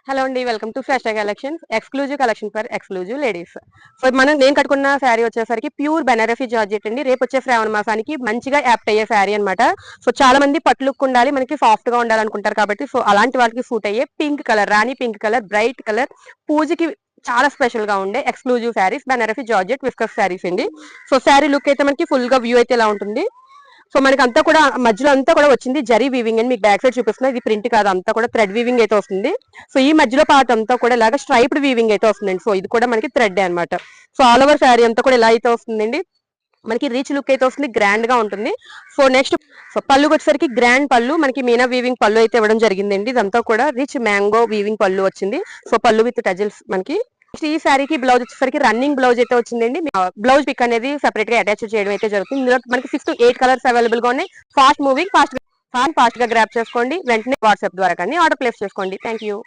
Hello అండి, welcome to fashion collections. Exclusive collection for exclusive ladies. So నేను కట్టుకున్న శారీ వచ్చేసరికి ప్యూర్ బెనారసీ జార్జెట్ అండి. రేపు వచ్చే శ్రావణ మాసానికి మంచిగా యాప్ట్ అయ్యే శారీ అనమాట. సో చాలా మంది పట్టు లుక్ ఉండాలి, మనకి సాఫ్ట్ గా ఉండాలనుకుంటారు కాబట్టి సో అలాంటి వాళ్ళకి సూట్ అయ్యే పింక్ కలర్, రాణి పింక్ కలర్, బ్రైట్ కలర్, పూజకి చాలా స్పెషల్ గా ఉండే exclusive saris Banarasi georgette viscous saris అండి. సో శారీ లుక్ అయితే మనకి ఫుల్ గా వ్యూ అయితే ఇలా ఉంటుంది. సో మనకి అంతా కూడా మధ్యలో అంతా కూడా వచ్చింది జరీ వీవింగ్ అని మీకు బ్యాక్ సైడ్ చూపిస్తున్నా. ఇది ప్రింట్ కాదు, అంతా కూడా థ్రెడ్ వీవింగ్ అయితే వస్తుంది. సో ఈ మధ్యలో పార్ట్ అంతా కూడా ఇలాగ స్ట్రైప్డ్ వీవింగ్ అయితే వస్తుందండి. సో ఇది కూడా మనకి థ్రెడ్ అనమాట. సో ఆల్ ఓవర్ శారీ అంతా కూడా ఇలా అయితే వస్తుందండి. మనకి రీచ్ లుక్ అయితే వస్తుంది, గ్రాండ్ గా ఉంటుంది. సో నెక్స్ట్ పళ్ళుకి వచ్చేసరికి గ్రాండ్ పళ్ళు, మనకి మీనా వీవింగ్ పళ్ళు అయితే ఇవ్వడం జరిగిందండి. ఇదంతా కూడా రిచ్ మ్యాంగో వీవింగ్ పళ్ళు వచ్చింది. సో పళ్ళు విత్ టజిల్స్ మనకి. ఈ శారీకి బ్లౌజ్ వచ్చేసరికి రన్నింగ్ బ్లౌజ్ అయితే వచ్చిందండి. బ్లౌజ్ పిక్ అనేది సెపరేట్ గా అటాచ్ చేయడం అయితే జరుగుతుంది. ఇందులో మనకి 6 to 8 కలర్స్ అవైలబుల్ గా ఉన్నాయి. ఫాస్ట్ మూవింగ్, ఫాస్ట్ గా గ్రాప్ చేసుకోండి. వెంటనే వాట్సాప్ ద్వారా కానీ ఆర్డర్ ప్లేస్ చేసుకోండి. Thank you.